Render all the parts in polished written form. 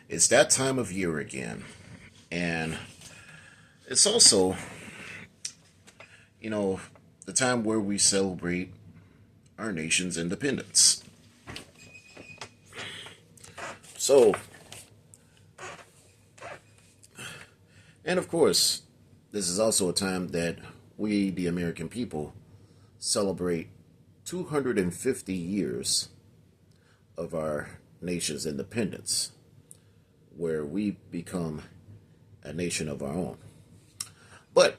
It's that time of year again. And it's also, you know, the time where we celebrate our nation's independence. So, and of course, this is also a time that we, the American people, celebrate 250 years of our nation's independence, where we become a nation of our own. But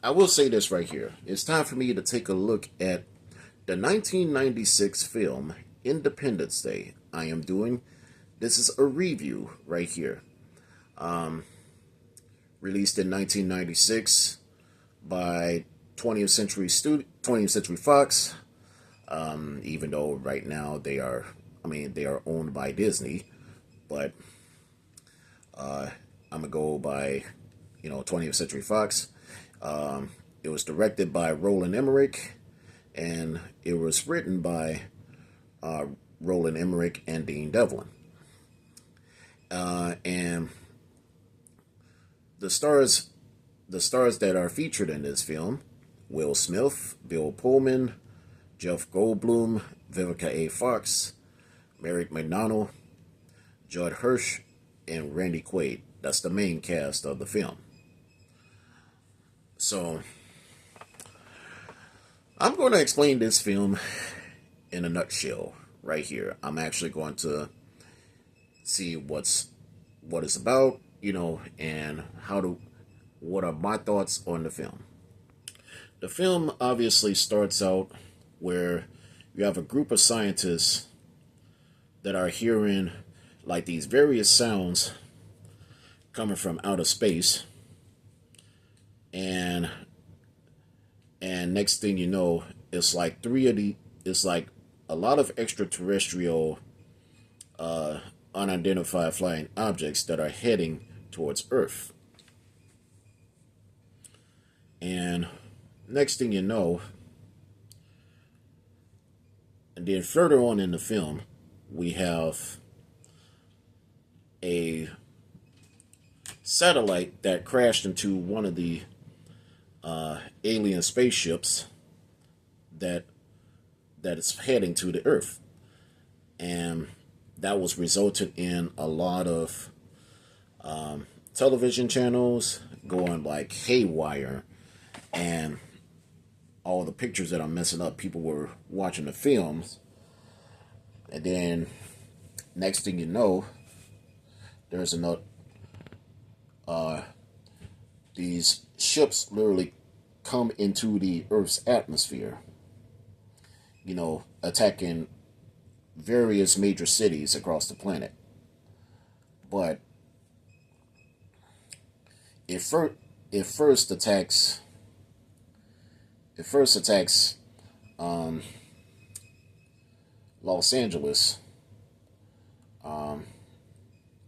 I will say this right here. It's time for me to take a look at the 1996 film Independence Day. I am doing this is a review right here. Released in 1996 by 20th Century Fox. Even though right now they are owned by Disney, but I'm gonna go by 20th Century Fox. It was directed by Roland Emmerich, and it was written by Roland Emmerich and Dean Devlin. And the stars, the stars that are featured in this film: Will Smith, Bill Pullman, Jeff Goldblum, Vivica A. Fox, Merrick McDonald, Judd Hirsch, and Randy Quaid. That's the main cast of the film. So I'm going to explain this film in a nutshell right here. I'm actually going to see what it's about, and what are my thoughts on the film. The film obviously starts out where you have a group of scientists that are hearing like these various sounds coming from outer space, and next thing you know, it's like a lot of extraterrestrial unidentified flying objects that are heading towards Earth. And next thing you know, and then further on in the film, we have a satellite that crashed into one of the alien spaceships that is heading to the Earth, and that was resulted in a lot of television channels going like haywire, and all the pictures that I'm messing up. People were watching the films, and then next thing you know, there's another. These ships literally come into the Earth's atmosphere, attacking various major cities across the planet. But it, fir- it first attacks it first attacks um, Los Angeles,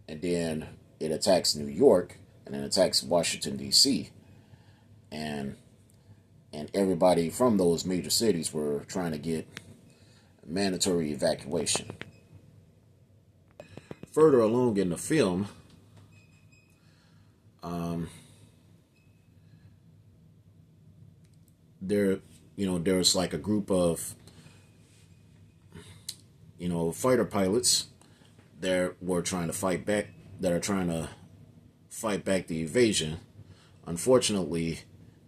and then it attacks New York, and then attacks Washington D.C. and everybody from those major cities were trying to get mandatory evacuation. Further along in the film, um, there there's like a group of fighter pilots that are trying to fight back the invasion. Unfortunately,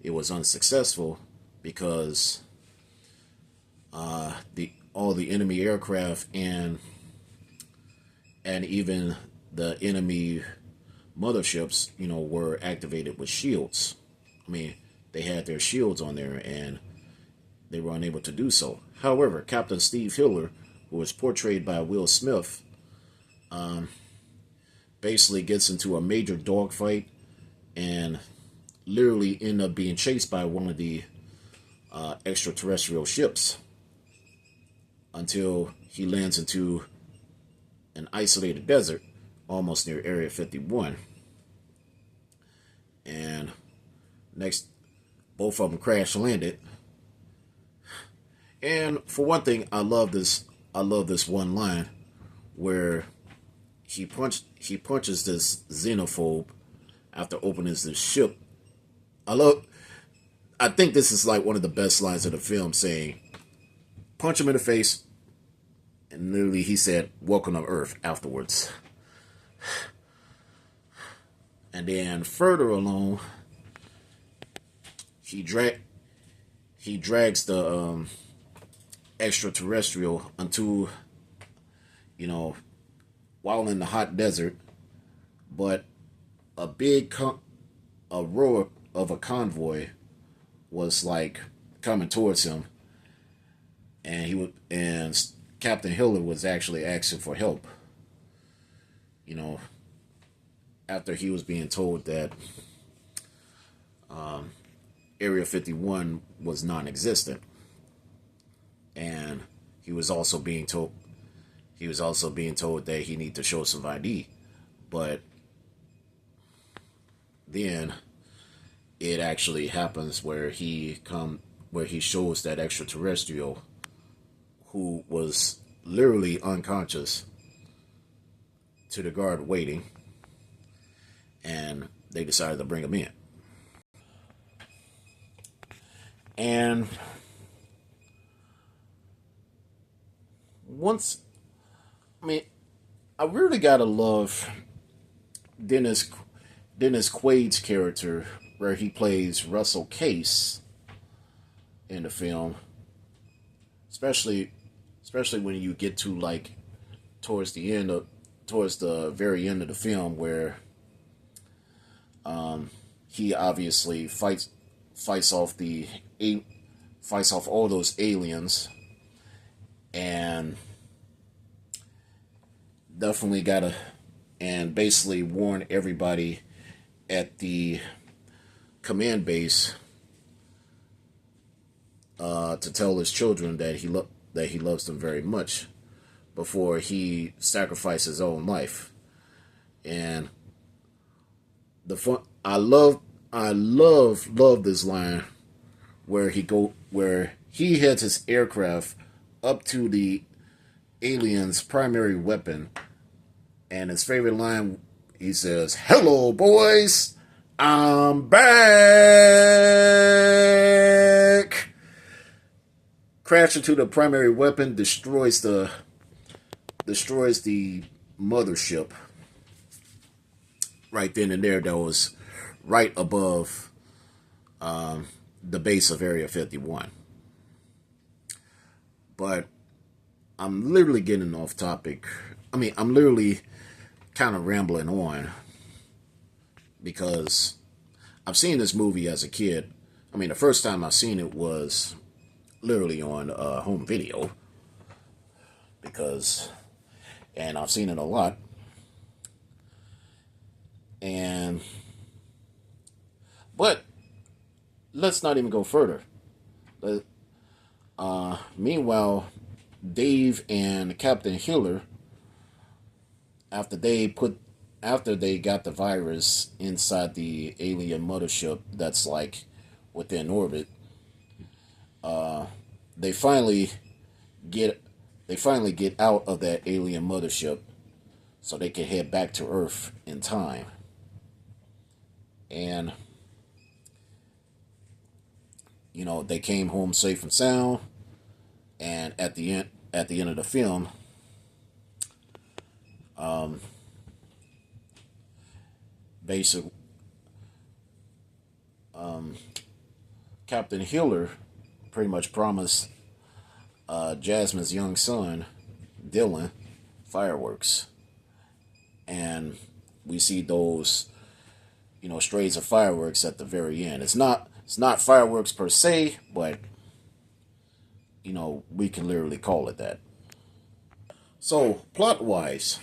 it was unsuccessful because the all the enemy aircraft and even the enemy motherships, were activated with shields. I mean, they had their shields on there and they were unable to do so. However, Captain Steve Hiller, who was portrayed by Will Smith, basically gets into a major dogfight and literally end up being chased by one of the extraterrestrial ships until he lands into an isolated desert almost near Area 51. And next, both of them crash landed. And for one thing, I love this one line where he punches this xenophobe after opening this ship. I love. I think this is like one of the best lines of the film, saying, "Punch him in the face," and literally he said, "Welcome to Earth." Afterwards, and then further along, he drag he drags the extraterrestrial unto, you know, while in the hot desert, but a a row of a convoy was like coming towards him, and Captain Hiller was actually asking for help. You know, after he was being told that Area 51 was non-existent, and he was also being told that he need to show some ID, but then it actually happens where he shows that extraterrestrial who was literally unconscious to the guard waiting, and they decided to bring him in. And once, I mean, I really gotta love Dennis Quaid's character, where he plays Russell Case in the film, especially when you get to like towards the very end of the film, where he obviously fights off fights off all those aliens, and definitely gotta and basically warn everybody at the command base to tell his children that he loves them very much before he sacrificed his own life. And the fun I love this line where he heads his aircraft up to the alien's primary weapon, and his favorite line, he says, "Hello, boys, I'm back." Crash into the primary weapon, destroys the mothership right then and there. That was right above the base of Area 51. But I'm literally getting off topic. I mean, I'm literally kind of rambling on because I've seen this movie as a kid. I mean, the first time I seen it was literally on home video, and I've seen it a lot. And but let's not even go further. Meanwhile, Dave and Captain Hiller, after they got the virus inside the alien mothership that's like within orbit, they finally get out of that alien mothership so they can head back to Earth in time. And they came home safe and sound. And at the end of the film, basic Captain Hiller pretty much promised Jasmine's young son, Dylan, fireworks. And we see those, strays of fireworks at the very end. It's not fireworks per se, but we can literally call it that. So, plot wise,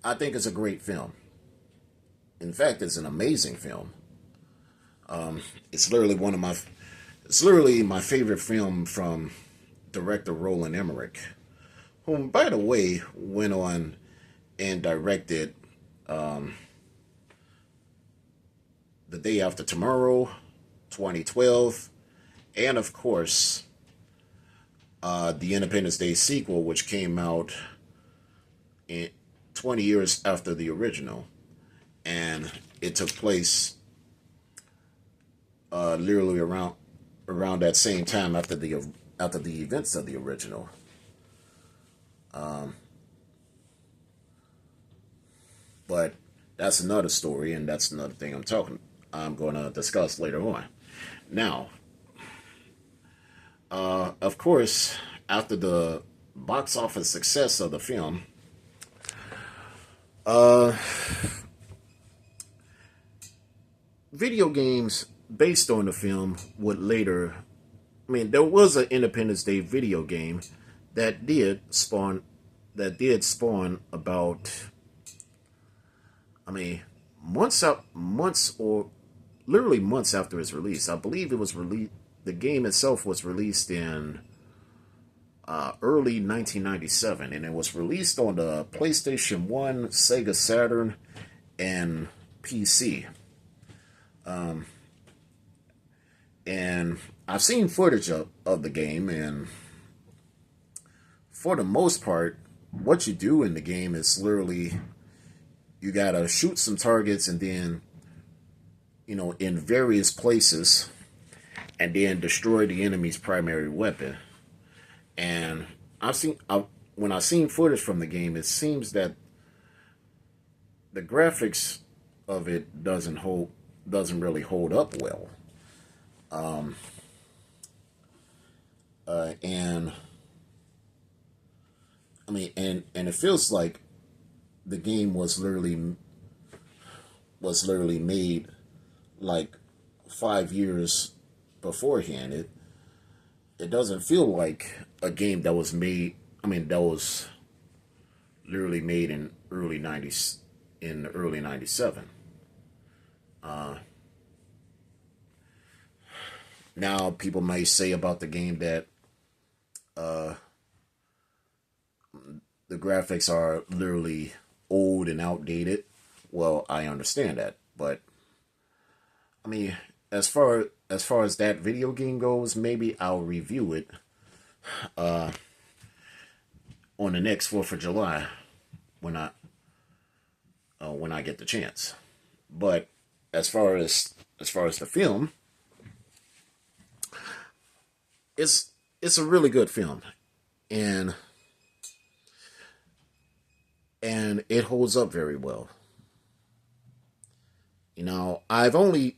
I think it's a great film. In fact, it's an amazing film. It's literally my favorite film from director Roland Emmerich, whom, by the way, went on and directed The Day After Tomorrow, 2012, and of course, the Independence Day sequel, which came out 20 years after the original, and it took place literally around that same time after the events of the original. But that's another story, and that's another thing I'm going to discuss later on. Now, of course, after the box office success of the film, uh, video games based on the film would later. I mean, there was an Independence Day video game that did spawn about. I mean, months or literally months after its release. I believe it was released. The game itself was released in early 1997, and it was released on the PlayStation 1, Sega Saturn, and PC. And I've seen footage of the game, and for the most part, what you do in the game is literally you gotta shoot some targets and then, in various places, and then destroy the enemy's primary weapon. And when I've seen footage from the game, it seems that the graphics of it doesn't really hold up well. And I mean, and it feels like the game was literally made like 5 years beforehand. It doesn't feel like a game that was made. I mean, that was literally made in early '97. Now people may say about the game that the graphics are literally old and outdated. Well, I understand that, but I mean, as far as that video game goes, maybe I'll review it on the next 4th of July when I get the chance. But as far as the film, it's a really good film, and it holds up very well. I've only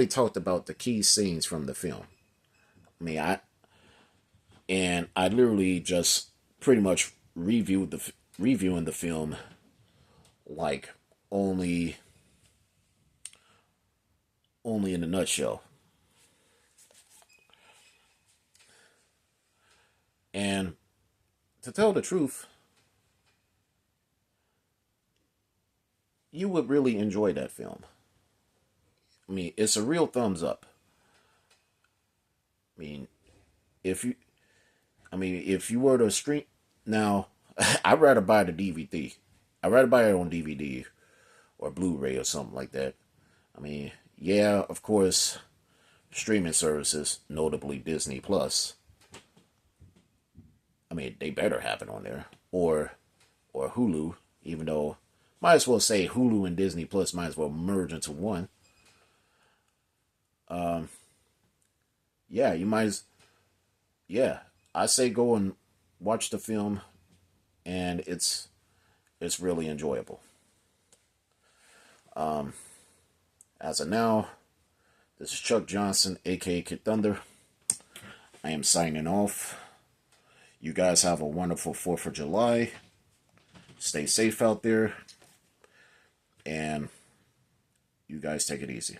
talked about the key scenes from the film. I mean, I literally just pretty much reviewing the film like only only in a nutshell. And to tell the truth, you would really enjoy that film. I mean, it's a real thumbs up. I mean, if you if you were to stream now, I'd rather buy the DVD. I'd rather buy it on DVD or Blu-ray or something like that. I mean, yeah, of course, streaming services, notably Disney Plus. I mean, they better have it on there, or Hulu. Even though, might as well say Hulu and Disney Plus might as well merge into one. Um, yeah, yeah, I say go and watch the film, and it's really enjoyable. Um, as of now, this is Chuck Johnson, a.k.a. Kid Thunder. I am signing off. You guys have a wonderful 4th of July. Stay safe out there. And you guys take it easy.